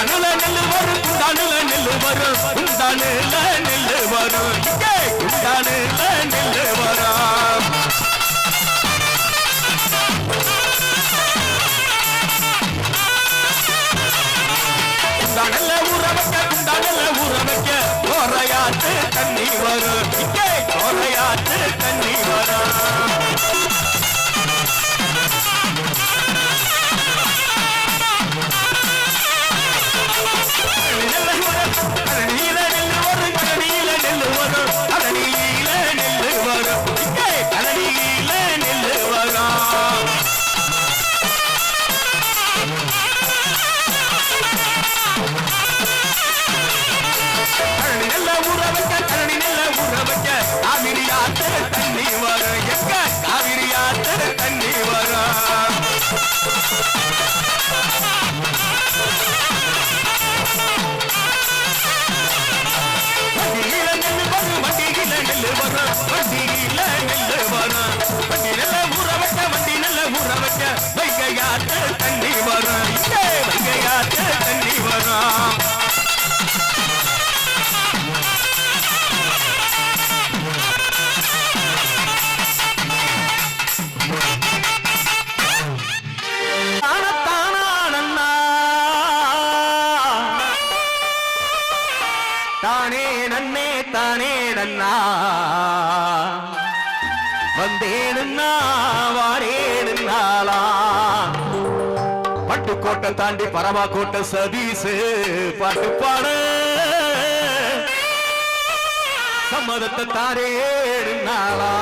குண்டானுல நெல்லு வரும் குண்டானுல நெல்லு வரும் குண்டானுல நெல்லு வரும் குண்டானுல நெல்லு வரும் குண்டானல்ல ஊற வைக்க குண்டானல்ல ஊற வைக்க கோரையாத்து தண்ணி வரும் கோரையாத்து தண்ணி வரும் தண்ணி வரும் தண்ணி வரும் தானே நன்னே தானே நன்னா வந்தேனுன்னா வாரேனுன்னாலா பட்டுக்கோட்டை தாண்டி பரவா கோட்டை சதீசு பாட்டு பாட சம்மதத்தை தாரேனுன்னாலா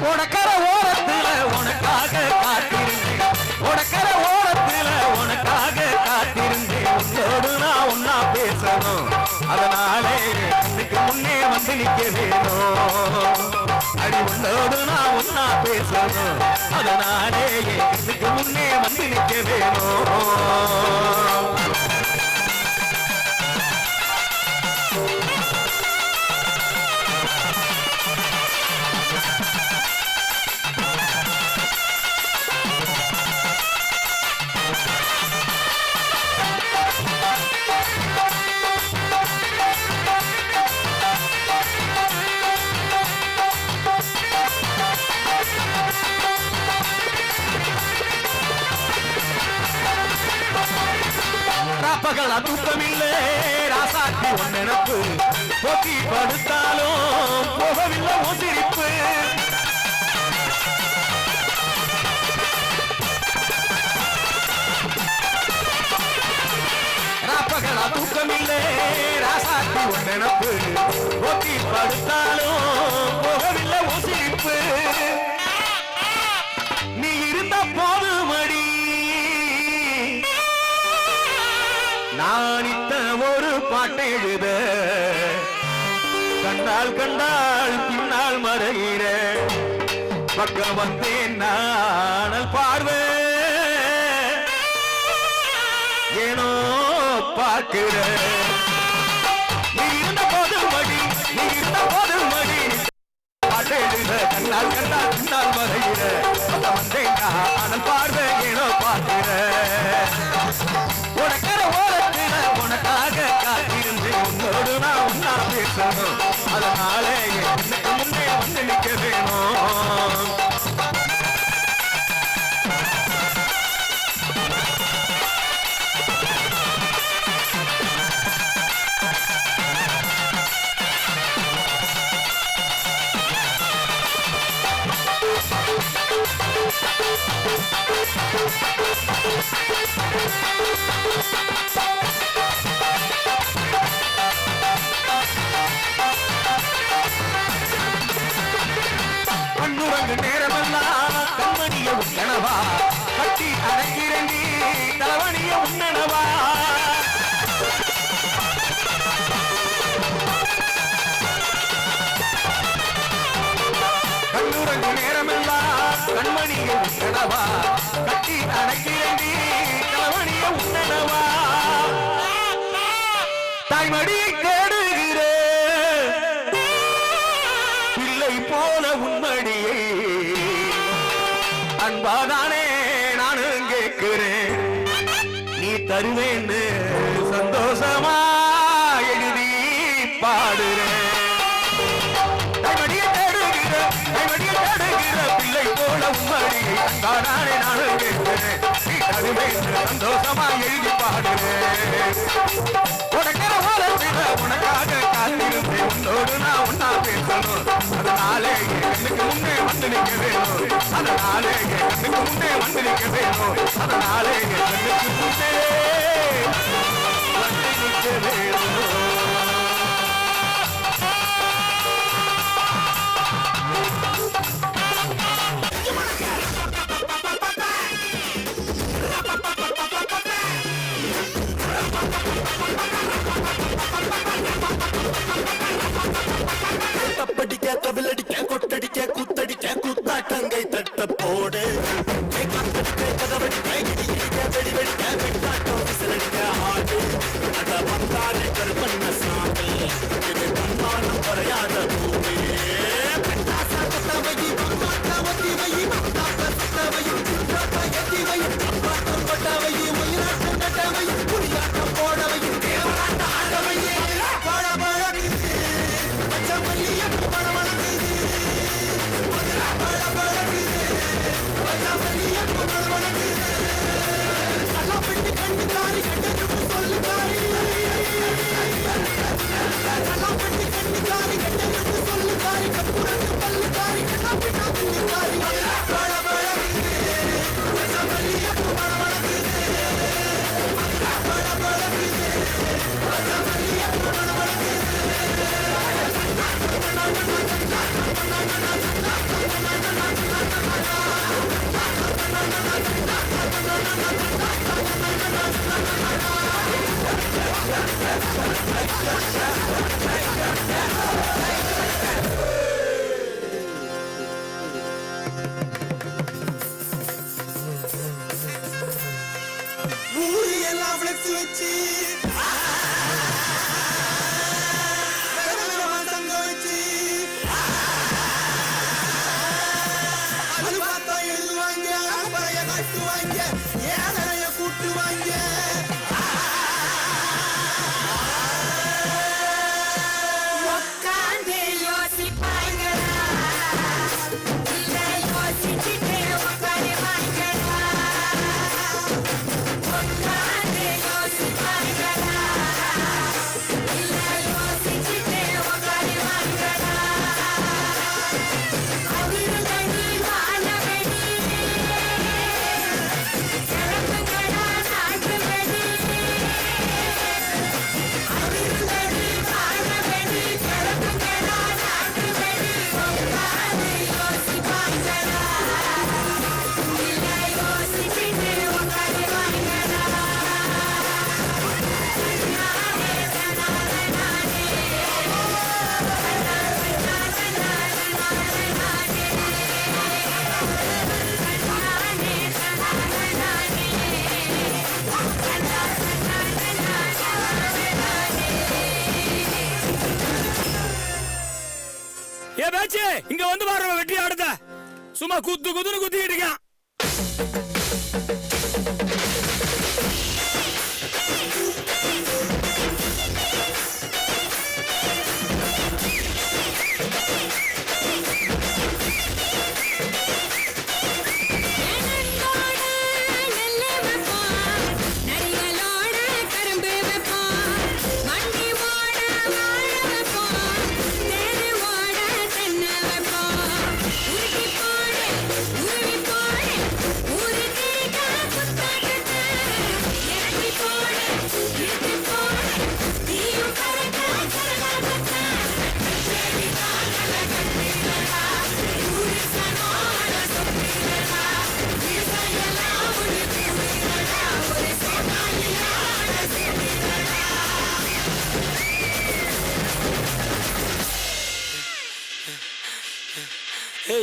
உனக்கர ஓரத்துல உனக்காக காத்திருந்தேன் உனக்கர ஓரத்துல உனக்காக காத்திருந்தேன் உன்னோடு நான் ஒன்னா பேசணும் அதனாலே இன்னைக்கு முன்னே வந்து நிக்க வேணும் அடி உன்னோடு நான் ஒன்னா பேசணும் அதனாலே இன்னைக்கு முன்னே வந்து நிக்க வேணும் பகலா தூக்கமில்லை ராசாத்தி உன் நினப்பு போக்கி படுத்தாலும் போகவில்லை உன் சிரிப்பு பகலா தூக்கமில்லை ராசாத்தி உன் நினப்பு போக்கி படுத்தாலும் போகவில்லை உன் சிரிப்பு நீ இருந்த போது மடி நானித்த ஒரு பாட்டை எழுத கண்டால் கண்டால் பின்னால் மறைகிற பக்கம் வந்தேன் நானல் பார்வை ஏனோ பார்க்கிற நீ இருந்த போது மடி நீ இருந்த போது மடி பாட்டை எழுத கண்டால் கண்டால் பின்னால் மறைகிற பக்கம் வந்தேன் நானல் பார்வை ஏனோ பார்க்கிற உனக்கர ஓரத்தில உனக்காக காத்திருந்து உன்னோடு நான் ஒன்னா பேசணும் அதனாலே எனக்கு முன்னே வந்து நிக்க வேணும் கண்ணுறங்கு நேரமெல்லாம் கண்மணிய உண்ணனவா கட்டி அடங்கிறண்டி தலைவணிய உண்ணனவா உன்னனவா கட்டி அணைக்கிறேண்டி கலவணிய உன்னனவா தாய்மடியை தேடுகிற பிள்ளை போல உன்மடியை அன்பாதானே நானும் கேட்கிறேன் நீ தருவேன்னு சந்தோஷமா எழுதி பாடுறேன் கைவடியை தேடுகிற பிள்ளை போல உம்மடியை அன்பாதானே நானும் கேட்கிறேன் நீ தருவேன்னு சந்தோஷமா எழுதி பாடுறேன் உனக்காக காத்திருந்தேன் உன்னோடு நான் ஒன்னா பேசணும் அதனாலே எனக்கு முன்னே வந்து நிற்க வேணும் அதனாலே எனக்கு முன்னே வந்து நிற்க வேணும் அதனாலே எனக்கு முன்னே வந்து நிற்க வேணும் தப்படிக்க தவிலடிக்க கொட்டடிக்க குத்தடிக்க குத்தாட்டங்கை தட்ட போடு கதவடிக்க இடிக்க வெடி வெடிக்க வெட்டாட்டம் விசிலடிக்க ஆடு அத வந்தாலே கருப்பண்ண சாமி இது தன்மானம் குறையாத பூமி இங்க வந்து பாரு வெட்டி ஆடுத சும்மா குத்து குத்துன்னு குத்திட்டு இருக்கான்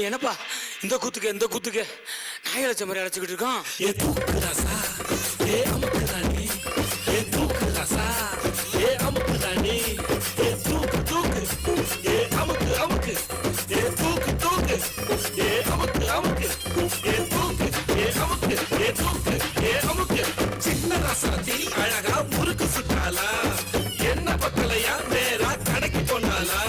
என்னப்பா இந்த கூத்துக்கு வாய் அழைச்ச மாதிரி அழைச்சிக்கிட்டு இருக்கான். ஏ தூக்கு ராசா ஏ அமுக்கு ராணி ஏ தூக்கு ராசா ஏ அமுக்கு ராணி ஏ தூக்கு தூக்கு ஏ அமுக்கு அமுக்கு ஏ தூக்கு தூக்கு ஏ அமுக்கு அமுக்கு ஏ தூக்கு ஏ அமுக்கு ஏ தூக்கு ஏ அமுக்கு சின்ன ராசாத்தி அழகா முறுக்கு சுட்டாளா என்ன பக்கலையா நேரா கடைக்கு போனாளா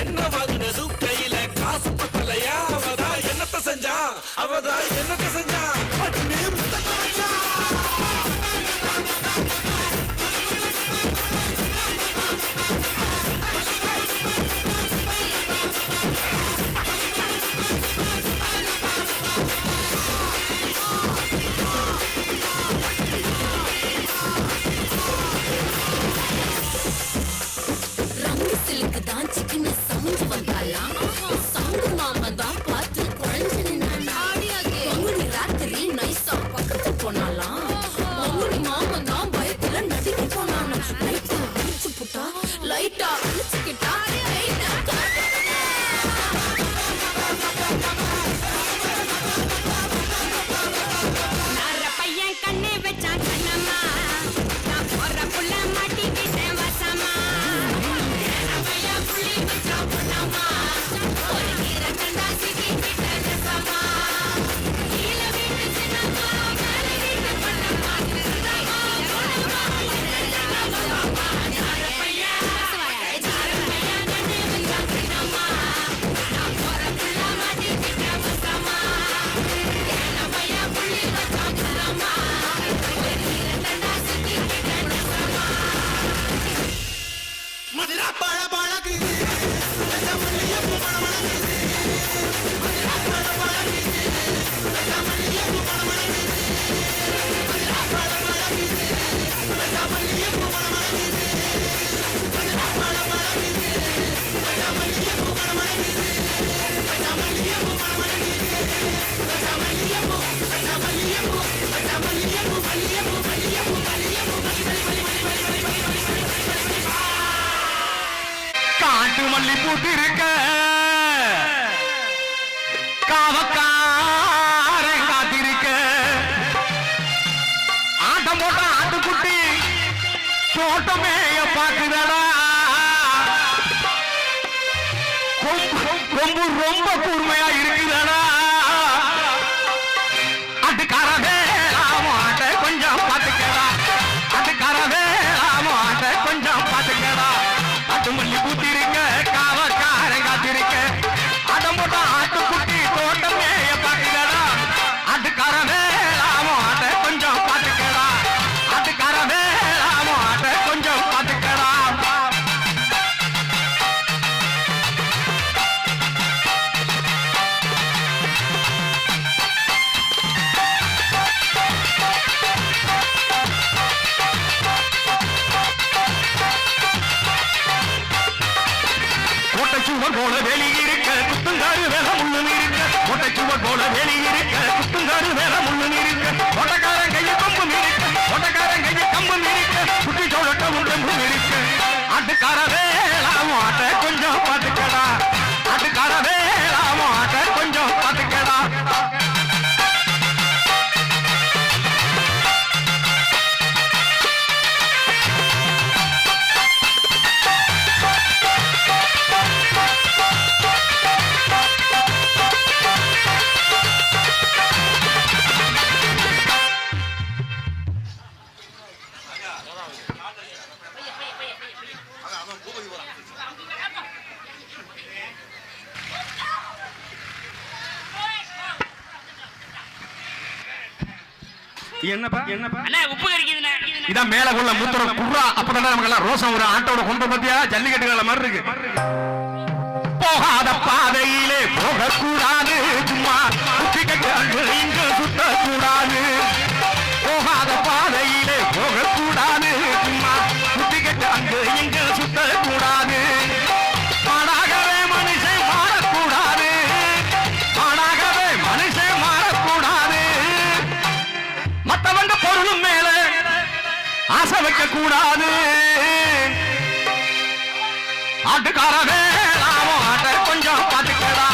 என்ன வாங்கினதும் கையில காசு பத்தலையா அவதான் என்னத்த செஞ்சா அவதான் என்னத்த செஞ்சா பட்டுனே முத்தத்த வச்சா சிலுக்கு தான் சிக்கன சமைஞ்சு வந்தாலாம் சங்கு மாமா தான் பார்த்து குழஞ்சு நின்னானா பங்குனி ராத்திரி நைஸா பக்கத்து போனாலாம் பங்குனி மாமா தான் பயத்துல நடுங்கி போனானா லைட்டா அழிச்சு புட்டா லைட்டா அழிச்சுக்கிட்டா லைட்டா பையன் கண்ணே வச்சான் கண்ணம்மா நான் போற புள்ள மாட்டிக்கிட்டேன் வசமா காட்டு மல்லி பூத்து இருக்க காவக்காரன் காத்திருக்க ஆட்டம் போட்ட ஆட்டுக்குட்டி தோட்டமேய பாக்குதடா ரொம்ப ரொம்ப கூர்மையா இருக்குதடா அதுக்காரவே ஆட்ட கொஞ்சம் பாத்துக்கடா அதுக்காரவே ஆட்ட கொஞ்சம் பாத்துக்கடா ஆட்டு மல்லி பூத்தி இருக்க காவக்காரன் காத்திருக்க அடம் போட்ட ஆட்டுக்குட்டி தோட்டமேய பாக்குதடா அதுக்காரவே ஆட்ட கொஞ்சம் பாத்துக்கடா அதுக்காரவே ஆட்ட கொஞ்சம் பாத்துக்கடா ஒட்டச்சுவர் போல வெளி இருக்க குத்துங்காரு வேலை முள்ளும் இருக்க ஒட்டச்சுவர் போல வெளி இருக்க குத்துங்காரு வேலை முள்ளும் இருக்க ஒட்டக்காரன் கைய கம்பும் இருக்க ஒட்டக்காரன் கைய கம்பும் இருக்க குட்டி சோழட்ட உடம்பும் இருக்க ஆட்டுக்கார வேளாம ஆட்ட கொஞ்சம் பாத்துக்கடா ஆட்டுக்கார வேளாம ஆட்ட கொஞ்சம் பாத்துக்கடா என்னப்பா அண்ணா உப்பு கறிக்குதுண்ணே. இதான் மேல கொள்ள மூத்திர குர்ரா அப்பதான் நமக்கு எல்லாம் ரோசம் ஒரு ஆட்டோட கொண்ட பத்தியா ஜல்லிக்கட்டுகள மாதிரி இருக்கு போகாத பாதையிலே போகக்கூடாது சும்மா குட்டிக்கட்டு அங்கு இங்கு சுத்தக்கூடாது போகாத பாதையிலே போகக்கூடாது சும்மா குட்டிக்கட்டு அங்கு இங்கு சுத்தக்கூடாது மாடாகவே மனுஷன் மாறக்கூடாது மாடாகவே மனுஷன் மாறக்கூடாது மத்தவங்க பொருளும் மேல ஆசை வைக்க கூடாது ஆட்டுக்கார வேளாமோ ஆட்ட கொஞ்சம் பாத்துக்கடா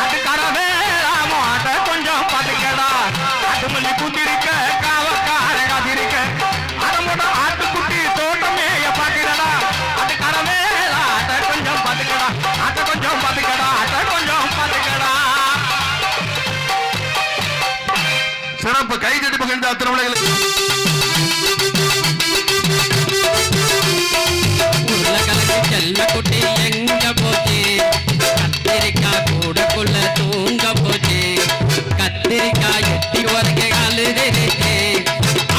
ஆட்டுக்கார வேளாமோ ஆட்ட கொஞ்சம் பாத்துக்கடா அத்தனை பிள்ளைகளுக்கு உருளைக்கிழங்கு செல்ல குட்டி எங்க போச்சு கத்திரிக்காய் கூடக்குள்ள தூங்க போச்சு கத்திரிக்காய் எட்டி உரைக்க அழுதுருச்சு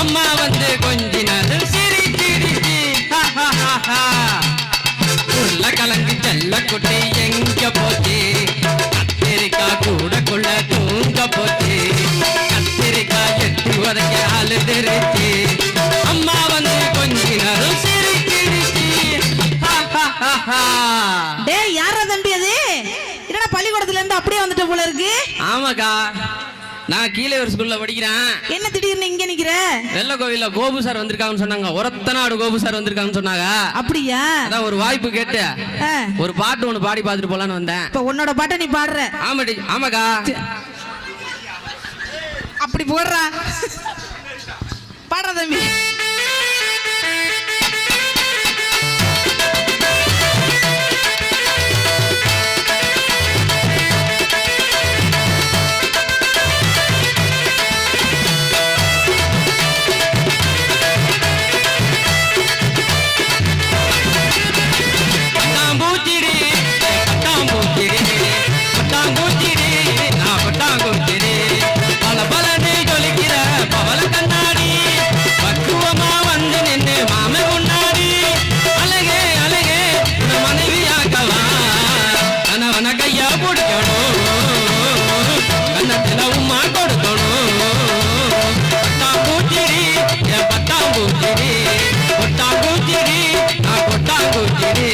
அம்மா வந்து கொஞ்ச நேரம் சிரிச்சிருச்சு உருளைக்கிழங்கு செல்ல குட்டி எங்க போச்சு கத்திரிக்காய் கூடக்குள்ள தூங்க போச்சு கத்திரிக்காய் எட்டி உரைக்க அழுதுருச்சு அம்மா வந்து கொஞ்ச நேரம் சிரிச்சிருச்சு டேய் யாரா தம்பி அது என்னடா பள்ளிக்கூடத்துல இருந்து அப்படியே வந்துட்ட போல இருக்கு ஆமாக்கா நான் கீழே ஒரு ஸ்கூல்ல படிக்கிறேன் என்ன திடீர்னு இங்க நிக்கிற வெள்ள கோவில்ல கோபு சார் வந்திருக்காங்கன்னு சொன்னாங்க ஒரத்தநாடு கோபு சார் வந்திருக்காங்கன்னு சொன்னாங்க அப்படியா அதான் ஒரு வாய்ப்பு கேட்டு ஆ. ஒரு பாட்டு ஒண்ணு பாடி பார்த்துட்டு போலான்னு வந்தேன் இப்ப உன்னோட பாட்டை நீ பாடுற ஆமாடி ஆமாக்கா அப்படி போடுறா பாடுற தம்பி பட்டாம்பூச்சிடி பட்டாம்பூச்சிடி பட்டாம்பூச்சிடி நான் பட்டாம்பூச்சிடி பல பலனை ஜொலிக்கிற பவள கண்ணாடி பக்குவமா வந்து நின்று மாமை முன்னாடி அழகே அழகே உன் மனைவியாக்கவா கணவன கையா பிடிக்கணும் கண்ணத்துல உம்மா கொடுக்கணும் பட்டாம்பூச்சிடி என் பட்டாம்பூச்சிடி கொட்டாம்பூச்சிடி நான் கொட்டாம்பூச்சிடி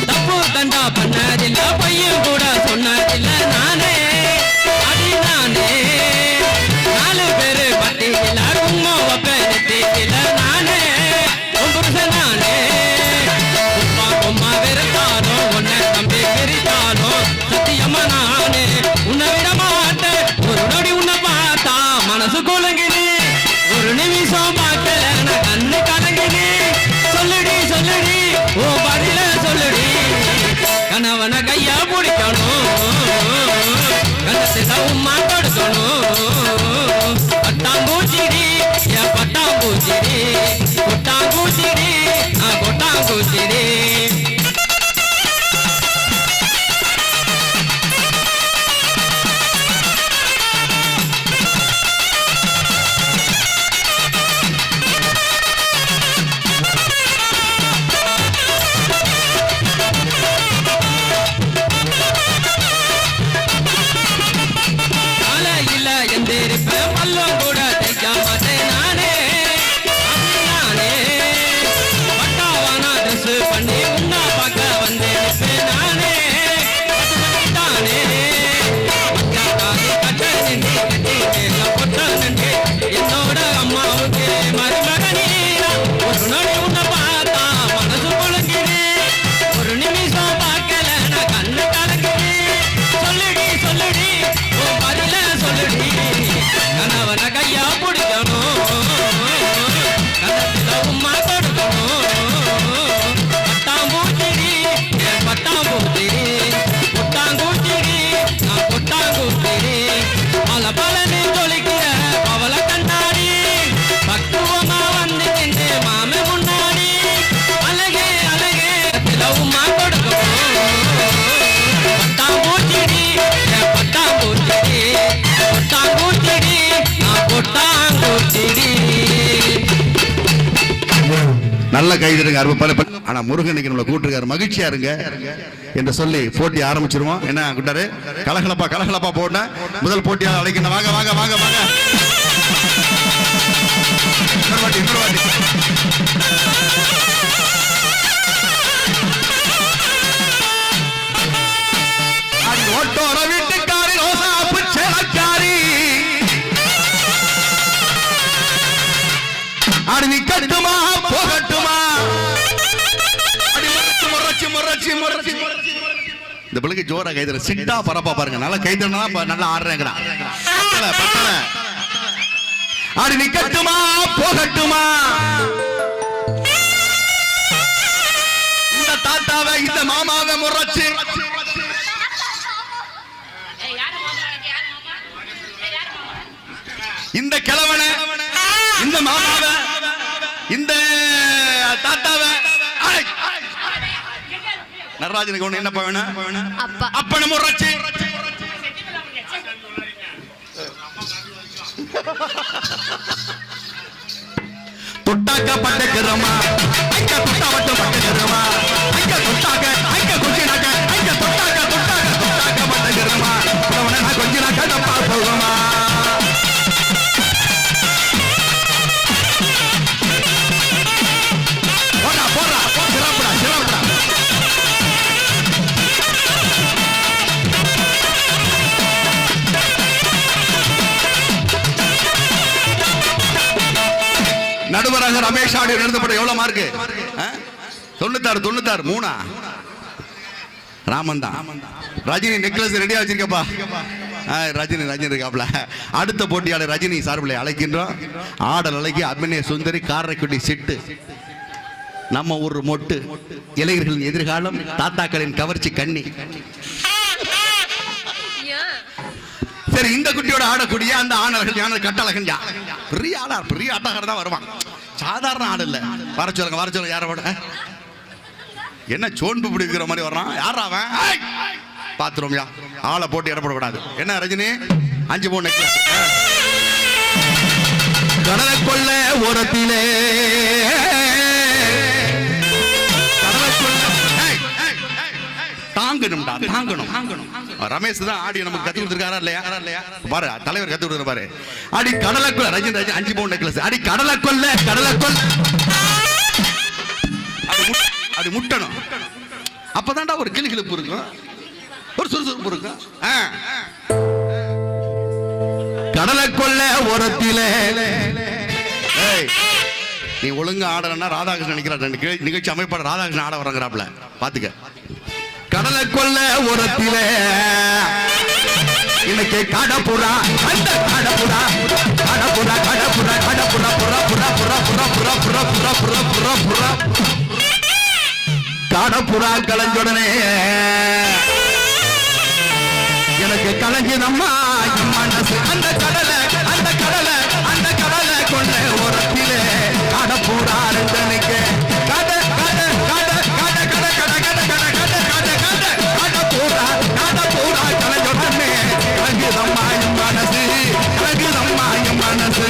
தப்பு தண்டா பண்ணதில்ல பையன் கூட சொன்னதில்ல நானே அடி நானே நாலு பேரு பட்டியல உம்மா வப்பேன் நானே உன் புருஷன் நானே உப்பா கொம்மா வெறுத்தாலும் உன்னை தம்பி பிரித்தாலும் சத்தியம்மா நானே உன்னை விட மாட்டேன் ஒரு நொடி உன்னை பார்த்தா மனசு குலுங்குது ஒரு நிமிஷம் பார்க்கல நான் கண்ணு கலங்குது சொல்லுடி சொல்லுடி ஓ பதில சொல்லுடி கணவன கையா பிடிக்கணும் கண்ணத்துல உம்மா கொடுக்கணும் பட்டாம்பூச்சிடி என் பட்டாம்பூச்சிடி கொட்டாம்பூச்சிடி நான் கொட்டாம்பூச்சிடி காலையில எந்திரிப்பேன் பல்லம் கூட தைக்க மாட்டேன் நானே அப்படி நானே பட்டாவானா ட்ரெஸ் பண்ணி உன்னா பார்க்க வந்திருப்பேன் நானே தானே மச்சாக்காரி கட்ட நின்று கட்டி மேல பொட்ட நின்று என்னோட அம்மாவுக்கு மருமகனே ஒரு நொடி உன்னை பார்த்தா மனசு குலுங்குது ஒரு நிமிஷம் பார்க்கல நான் கண்ணு கலங்குது சொல்லுடி சொல்லுடி உன் பதில சொல்லுடி கணவன கையா பிடிக்கணும் கண்ணத்துல உம்மா கொடுக்கணும் பட்டாம்பூச்சிடி என் பட்டாம்பூச்சிடி கொட்டாங்கூச்சிடி நான் கொட்டாங்கூச்சிடி பல பலனை தொலைக்கிற பவள கண்ணாடி பக்குவமா வந்து நின்று மாமே முன்னாடி அழகே அழகே கண்ணத்துல உம்மா கொடுக்கணும் பட்டாம்பூச்சிடி என் பட்டாம்பூச்சிடி கொட்டாங்கூச்சிடி நான் கொட்டாங்கூச்சிடி நல்ல கைதருங்க அருமை ஆனா முருகன் இன்னைக்கு நம்மளை கூட்டிருக்காரு மகிழ்ச்சியா இருங்க என்று சொல்லி போட்டி ஆரம்பிச்சிருவோம் என்ன கூட்டாரு கலகலப்பா கலகலப்பா போட முதல் போட்டியாளர் அழைக்கணும் வாங்க வாங்க வாங்க வாங்க இன்னொரு வாட்டி ஓட்டோர வீட்டுக்காரி ரோசாப்பு சேலக்காரி அருவி கட்டுமா போக இந்த பிள்ளைக்கு ஜோரா கைதற சிட்டா பரப்பா பாருங்க. நல்லா கைதறனா நல்லா ஆடுறேங்கடா. பத்தல பத்தல. ஆடி நிக்கட்டுமா போகட்டுமா? இந்த தாத்தாவை இந்த மாமாவை முறைச்சு இந்த கிழவனை இந்த மாமாவை இந்த தாத்தாவை நடராஜனுக்கு ஒண்ணு என்னப்பா வேணும்? அப்பனை முறைச்சு தொட்டாக்க பட்டுக்கிறோமா ஐக்க தொட்டா மட்டும் பட்டுக்கிறோமா ஐக்க தொட்டாக்க ஐக்க கொஞ்சினாக்க ஐக்க தொட்டாக்க தொட்டாக்க தொட்டாக்க பட்டுக்கிறோமா நான் கொஞ்சினாக்க தப்பா போகுமா? போடா போடா சிறப்புடா சிறப்புடா. நடுவராக ரமேஷ் ஆடி எழுதப்பட்ட எவ்வளவு மார்க்கு? 96 3 ராமன் தான். ரஜினி நெக்லஸ் ரெடியா வச்சிருக்கப்பா. ரஜினி இருக்காப்ல. அடுத்த போட்டியாளர் ரஜினி சார்பில் அழைக்கின்றோம். ஆடல் அழகி அபிநய சுந்தரி காரைக்குடி சிட்டு நம்ம ஒரு மொட்டு இளைஞர்களின் எதிர்காலம் தாத்தாக்களின் கவர்ச்சி கண்ணி. சரி இந்த குட்டியோட ஆடக்கூடிய அந்த ஆணர்கள் ஞான கட்டழகன் பெரிய ஆடார் பெரிய ஆட்டக்காரர் தான் வருவான். சாதாரண ஆடு இல்ல. வர சொல்லுங்க யாரோட என்ன சோன்பு பிடிக்கிற மாதிரி வர்றான். யாரா அவன்? பாத்துருவோம்யா ஆளை போட்டு இடப்படக்கூடாது. என்ன ரஜினி 5 பவுன் நெக்லஸ் கடலை கொள்ள ஓரத்திலே தாங்கணும்டா தாங்கணும். ரமேஷ் தான் ஆடி நமக்கு கத்து கொடுத்துருக்காரா இல்லையா? பாரு தலைவர் கத்து கொடுத்துரு பாரு. அடி கடலைக்குள்ள ரஜினி 5 பவுன் நெக்லஸ் அடி கடலைக்குள்ள அது முட்டணும். அப்பதான்டா ஒரு கிளிகிழப்பு இருக்கும், ஒரு சுறுசுறுப்பு இருக்கும். கடலைக்குள்ள ஓரத்திலே நீ ஒழுங்கா ஆடலன்னா ராதாகிருஷ்ணன் நினைக்கிறார். நிகழ்ச்சி அமைப்பாளர் ராதாகிருஷ்ணன் ஆட வரங்கிறாப்ல பாத்துக்க. கடலை கொள்ள உரத்திலே இன்னைக்கு கடப்புறா அந்த கடப்புறா கடப்புறா கடப்புறா கடப்புறா புறா புறா புறா புறா புறா புறா புறா புறா புறா புறா கடப்புறா கலைஞ்சுடனே எனக்கு கலைஞ்சுதம்மா மனசு. அந்த கடலை அந்த கடலை அந்த கடலை கொண்ட உரத்திலே கடப்புறா ரெண்டனைக்கு கட கட கட கட கட கட கட கட கட கட கட கட பூரா கட பூரா கலைஞ்சுடனே கலைஞ்சுதம்மா மனசு கலைஞ்சுதம்மா மனசு.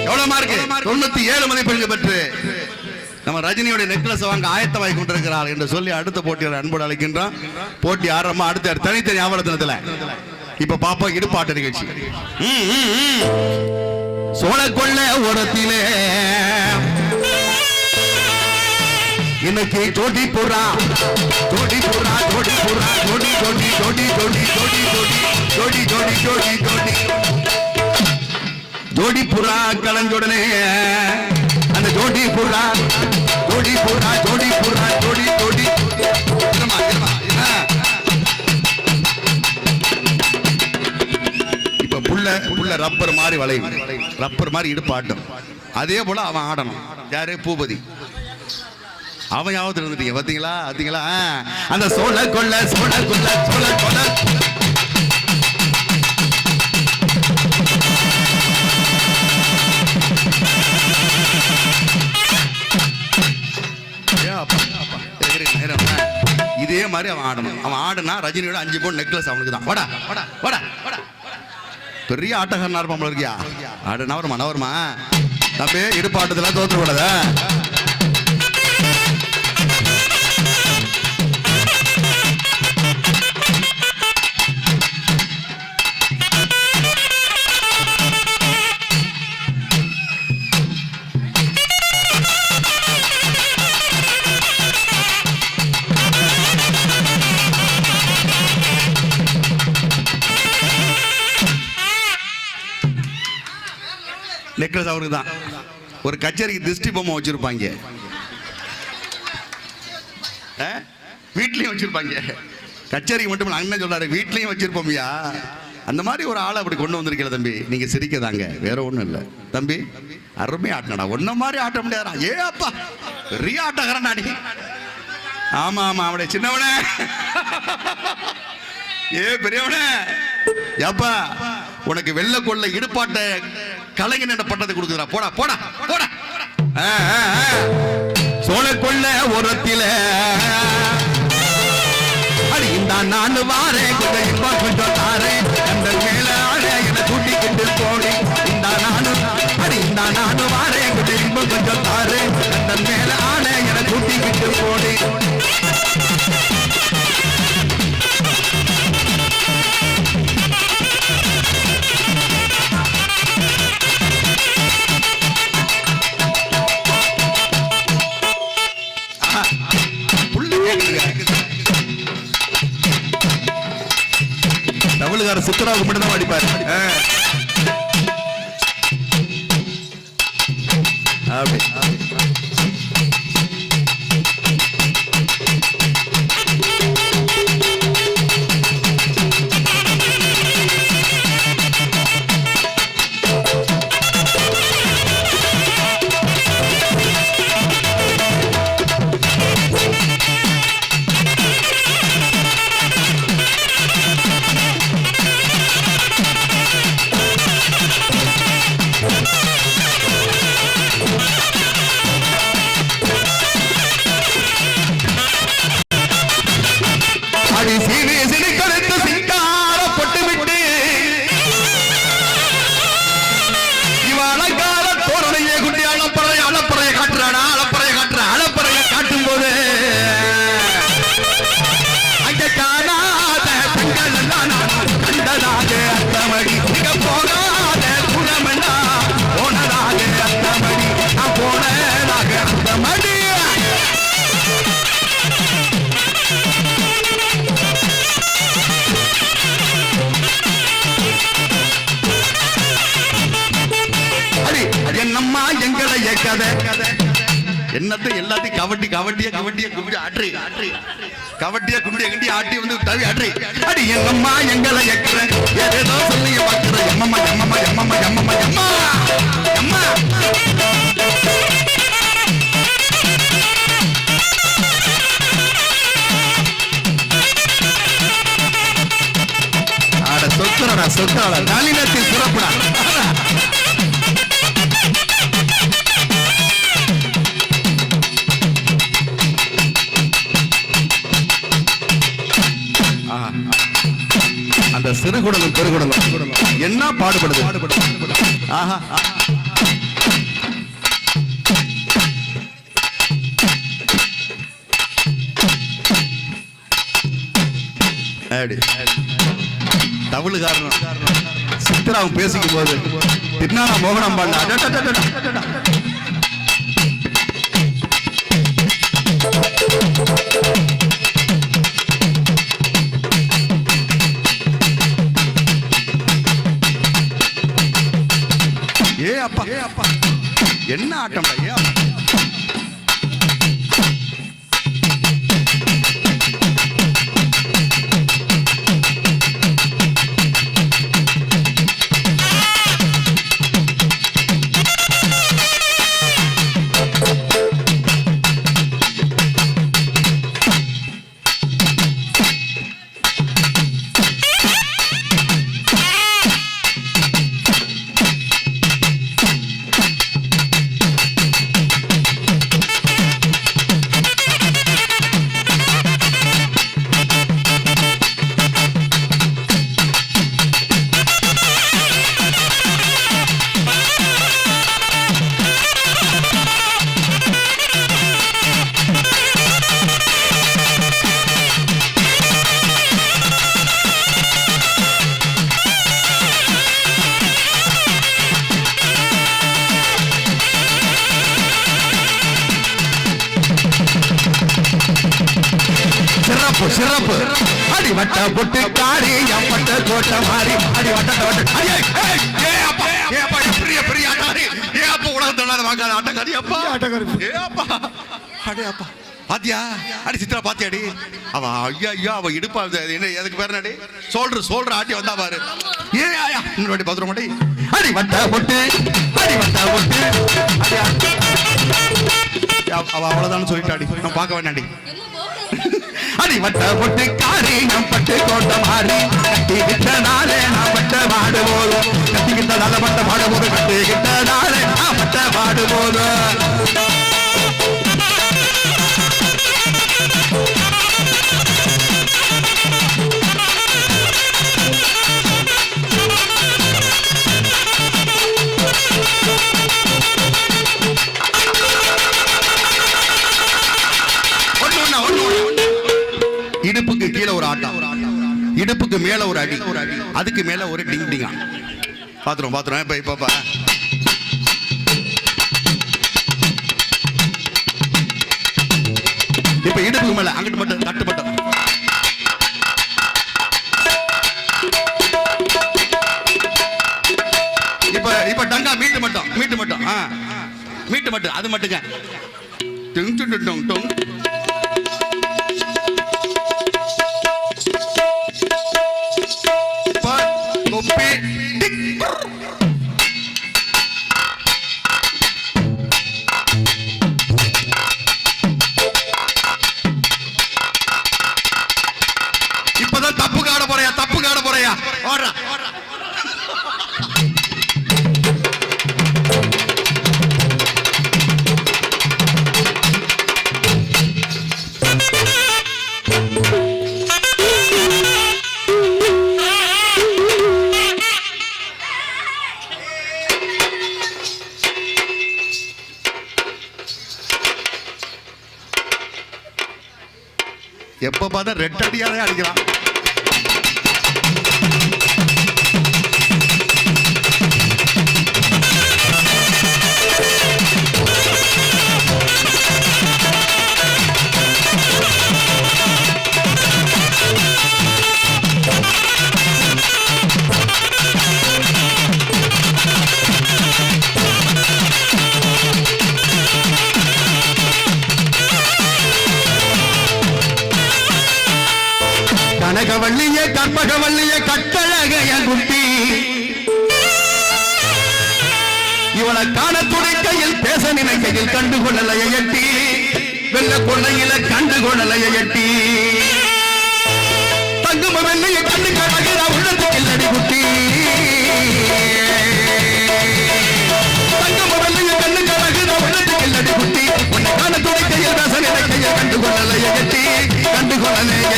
எவ்வளவு மார்க்? 97 மதிப்பெண்கள் பெற்று நம்ம ரஜினியோட நெக்லஸ் வாங்க ஆயத்தமாகி கொண்டிருக்கிறார் என்று சொல்லி அடுத்த போட்டியாளர் அன்போடு அழைக்கின்றோம். போட்டி ஆரம்பம் அடுத்த தனித்தனி ஆவணத்தினத்துல இப்ப பாப்பா இடுப்பாட்ட நிகழ்ச்சி. சோழக்கொள்ள ஓரத்திலே இன்னைக்கு ஜோடி புறா ஜோடி புறா ஜோடி புறா ஜோடி ஜோடி ஜோடி ஜோடி ஜோடி ஜோடி ஜோடி ஜோடி ஜோடி ஜோடி புறா கலஞ்சுடனே அந்த ஜோடி புறா ஜோடி புறா ஜோடி புறா ஜோடி ஜோடி இப்ப புள்ள ரப்பர் மாதிரி வளையும், ரப்பர் மாதிரி இடுப்பாட்டும். அதே போல அவன் ஆடணும். யாரு? பூபதி. அவன் யாவது இருந்துட்டீங்க பாத்தீங்களா பாத்தீங்களா? அந்த சோழ கொள்ள சோழ கொள்ள சோழ கொள்ள இதே மாதிரி அவன் ஆடணும். அவன் ஆடுனா ரஜினியோட 5 பவுன் நெக்லஸ் அவனுக்கு தான். வாடா வாடா வாடா வாடா. பெரிய ஆட்டக்காரனா இருப்பான் இருக்கியா? ஆடு நவருமா நவருமா தம்பி. இடுப்பாட்டத்துல தோற்று கூடாத. நெக்லஸ் அவருக்கு தான். ஒரு கச்சேரிக்கு திருஷ்டி பொம்மை வச்சிருப்பாங்க, வீட்லயும் வச்சிருப்பாங்க. கச்சேரிக்கு மட்டும் இல்ல, அண்ணன் சொல்றாரு வீட்லயும் வச்சிருப்போம்யா. அந்த மாதிரி ஒரு ஆளை அப்படி கொண்டு வந்திருக்கல தம்பி. நீங்க சிரிக்கதாங்க, வேற ஒண்ணும் இல்ல தம்பி. அருமை ஆட்டினடா, ஒன்ன மாதிரி ஆட்ட முடியாதா? ஏ அப்பா பெரிய ஆட்டக்காரன் அடி. ஆமா ஆமா, அவடைய சின்னவனே, ஏ பெரியவனே, ஏப்பா உனக்கு வெள்ள கொள்ள இடுப்பாட்ட கலைஞன் என்ற பட்டத்தை கொடுக்குறா. போடா போடா போடா. சோழ கொள்ள உரத்தில அடி இந்த நான் வாரேன், கொஞ்சம் தாரேன், அந்த மேல ஆள என கூட்டிக்கிட்டு போடி. இந்த நான் வாரேன், கொஞ்சம் தாரேன், அந்த மேல ஆள என கூட்டிக்கிட்டு போடி. தமிழுக்கார சித்தராவுக்கு மட்டும் தான் அடிப்பாரு. அப்படி என்னம்மா எங்களை கதை என்னத்தை எல்லாத்தையும் கவட்டியா கும்பிட்டு ஆற்றி கவட்டியா கும்பிட்டு எங்கிட்ட ஆட்டி வந்து தவி ஆற்றி அடி என்னம்மா எங்களை எக்கிற ஏதோ சொல்லி பார்க்கிற எம்மம்மா எம்மம்மா எம்மம்மா எம்மம்மா எம்மா எம்மா. ஆட சொக்கரடா நளினத்தில் சிறப்புடா. அந்த சிறுகுடலும் பெருகுடலும் என்ன பாடுபடுது. ஆஹா தவிழுகாரன் சித்ராவும் பேசிக்கும் போது திருநாளா மோகனம் பாண்டா. ஏ அப்பா என்ன ஆட்டம். சிறப்பு அடி வட்ட பொட்டு காரி எம்பட்ட தோட்ட மாறி அடி வட்ட ஏப்பா பெரிய பெரிய ஆட்டக்காரி ஏப்பா உலகத்துல வாங்காத ஆட்டக்காரி அப்பா ஏப்பா அடே அப்பா பாத்தியா அடி சித்ரா பாத்தியாடி அவ ஐயா அவ இடுப்பா என்ன எதுக்கு பேர் நடி சோல்டர் ஆட்டி வந்தா பாரு ஏ ஆயா இன்னொரு வாட்டி பாத்துற மாட்டி அடி வட்ட பொட்டு அவ அவ்வளவுதான் சொல்லிட்டாடி நான் பார்க்க வேண்டாடி அடி வட்ட பொட்டு காரி நம் பட்டு கோட்ட மாறி கட்டிக்கிட்ட நாளே நான் பட்ட பாடு போதும் கட்டிக்கிட்ட நாள பட்ட பாடு போதும் கட்டிக்கிட்ட நாளே நான் பட்ட பாடு போதும் இடுப்புக்கு கீழே ஒரு ஆட்டம் இடுப்புக்கு மேல ஒரு அடி அதுக்கு மேல ஒரு டிங் டிங்கா பாத்துறோம் இப்ப இப்ப இடுப்புக்கு மேல அங்கிட்டு மட்டும் தட்டு மட்டும் இப்ப டங்கா மீட்டு மட்டும் அது மட்டுங்க டிங் டிங் டிங் டிங் கொப்பி இப்பதான் தப்பு காட போறியா ஓடுறா எப்ப பார்த்தா ரெட் அடியாலே அடிக்கலாம் கனகவள்ளியே கற்பகவள்ளியே கட்டழகைய குட்டி இவளை காண துணைக்கையில் பேச நினைக்கையில் கண்டுகொள்ளலைய எட்டி வெள்ள கொள்ளையில கண்டுகொள்ளலைய எட்டி தங்கும வெள்ளைய கண்டு கழகிற உள்ளத்துக்கு இல்லடி குட்டி தங்கும வெள்ளைய கண்டு கழகிற உள்ளத்துக்கு இல்லடி குட்டி உன்னை காண துணைக்கையில் பேச நினைக்கையில் கண்டுகொள்ளலைய எட்டி கனகவள்ளியே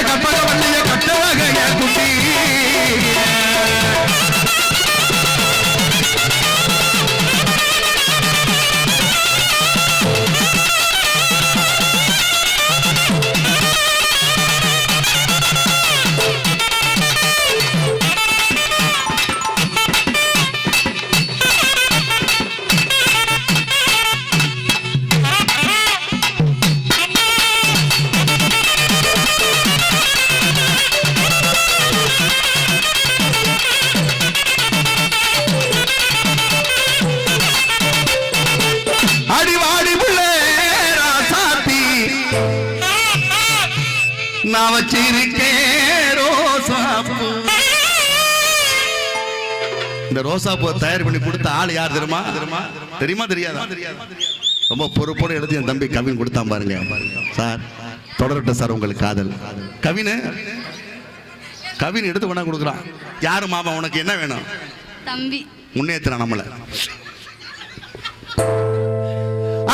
கற்பகவள்ளியே கட்டழகைய குட்டி நான் வச்சிருக்கேன் ரோசாப்பூ. இந்த ரோசாப்பூ தயார் பண்ணி கொடுத்த ஆள் யார் தெரியுமா? தெரியுமா தெரியாதா? ரொம்ப பொறுப்போடு எழுதி என் தம்பி கவின் கொடுத்தான் பாருங்க. சார் தொடரட்டும் சார் உங்களுக்கு காதல். கவின் எடுத்து கொண்டா கொடுக்குறான். யாரு மாமா உனக்கு என்ன வேணும்? தம்பி முன்னேற்ற நம்மள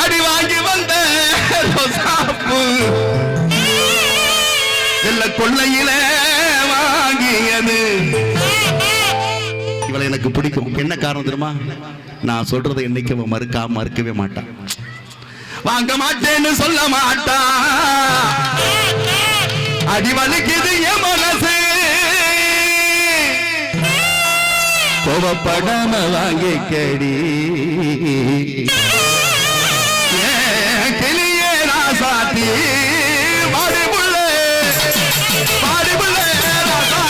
அடி வாங்கி வந்த ரோசாப்பூ வெள்ள கொள்ளையில வாங்கியது. இவளை எனக்கு பிடிக்கும். என்ன காரணம் தெரியுமா? நான் சொல்றதை என்னைக்கு மறுக்கவே மாட்டான். வாங்க மாட்டேன்னு சொல்ல மாட்டான். அடி வலிக்குது என் மனசு. கோவப்படாம வாங்கிக்கடி கிளியே ராசாத்தி. பாடி புள்ளே ராசா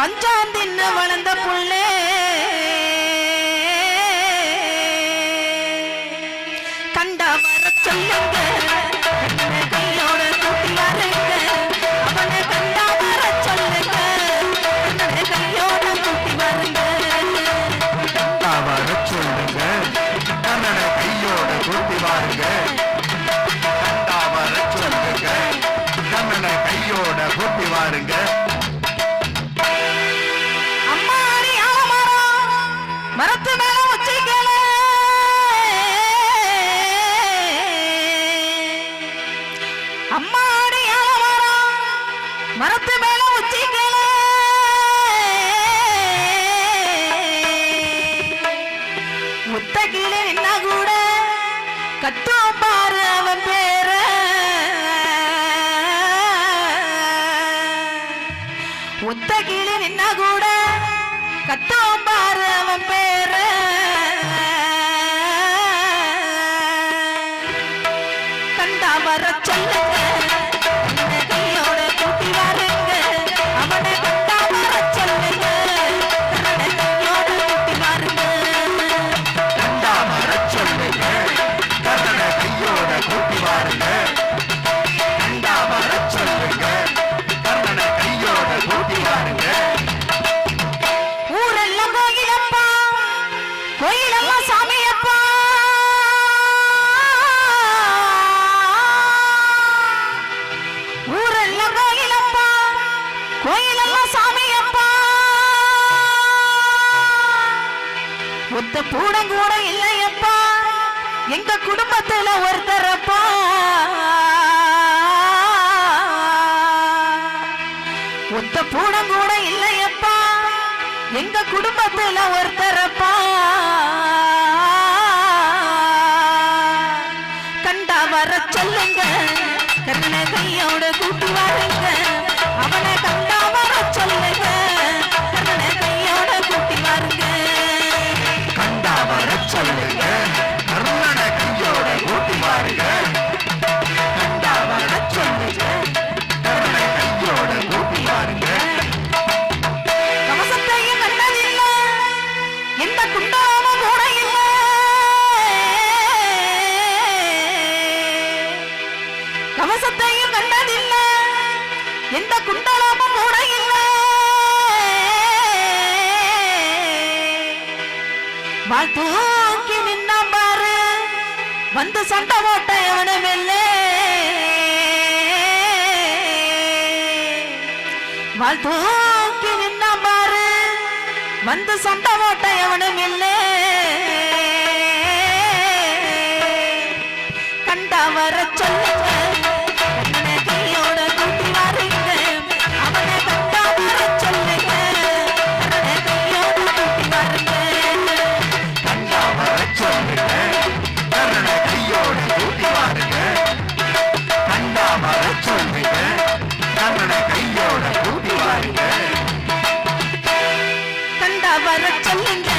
பஞ்சான் தின்னு வளர்ந்த புள்ளே கண்டா வர சொல்லுங்க கையோட கூட்டி வாருங்க அவனை கண்டா வர சொல்லுங்க கையோட கூட்டி வாருங்க வர சொல்லுங்க கண்ணனை கையோட கூட்டி வாருங்க வர சொல்லுங்க கண்ணனை கையோட கூட்டி வாருங்க அம்மாடி ஆலமரம் மரத்து மேல வச்சிக்கல அம்மாடி ஆலமரம் மரத்து மேல வச்சிக்கல முத்தகில நின்ன கூட கட்டும் பாரு அவன் பேர முத்தகில நின்ன கூட கட்டும் பாரு அவன் பேர கண்டா வர சொல்லுங்க கையோட கூட்டி வாருங்க அவனை கண்டா வர சொல்லுங்க கையோட கூட்டி வாருங்க வர சொல்லுங்க கண்ணனை கையோட கூட்டி வாருங்க வர சொல்லுங்க கண்ணனை கையோட கூட்டி வாருங்க ஊரெல்லாம் கோயிலப்பா கோயிலெல்லாம் சாமியப்பா ஊரெல்லாம் கோயிலப்பா கோயிலெல்லாம் சாமியப்பா ஒத்த பூடம் கூட இல்லையப்பா எங்க குடும்பத்துல ஒருத்தரப்பா ஒத்த பூடம் கூட இல்லையப்பா எங்க குடும்பத்துல ஒருத்தரப்பா கண்டா வர சொல்லுங்க கண்ணனை கையோட கூட்டி வாருங்க அவனை கண்டா வர சொல்லுங்க கண்ணனை கையோட கூட்டி வாருங்க கண்டா வர சொல்லுங்க கண்ணனை கையோட கூட்டி வாருங்க கண்டா வர சொல்லுங்க கண்ணனை கையோட கூட்டி வாருங்க கவசத்தையும் கண்டதில்லை எந்த குண்டாவும் கூட இல்லை கவசத்தையும் கண்டதில்லை எந்த குண்டலமும் கூட இல்லை வாழ் தூக்கி நின்னா பாரு வந்து சண்டை போட்ட எவனுமில்லை வாழ் தூக்கி நின்னா பாரு வந்து சண்டை போட்ட எவனுமில்லை கண்டா வர சொல்லுங்க கண்ணனை கையோட கூட்டி வாருங்க அவனை கண்டா வர சொல்லுங்க கண்ணனை கையோட கூட்டி வாருங்க கண்டா வர சொல்லுங்க கண்ணனை கையோட கூட்டி வாருங்க கண்டா வர சொல்லுங்க கண்ணனை கையோட கூட்டி வாருங்க கண்டா வர சொல்லுங்க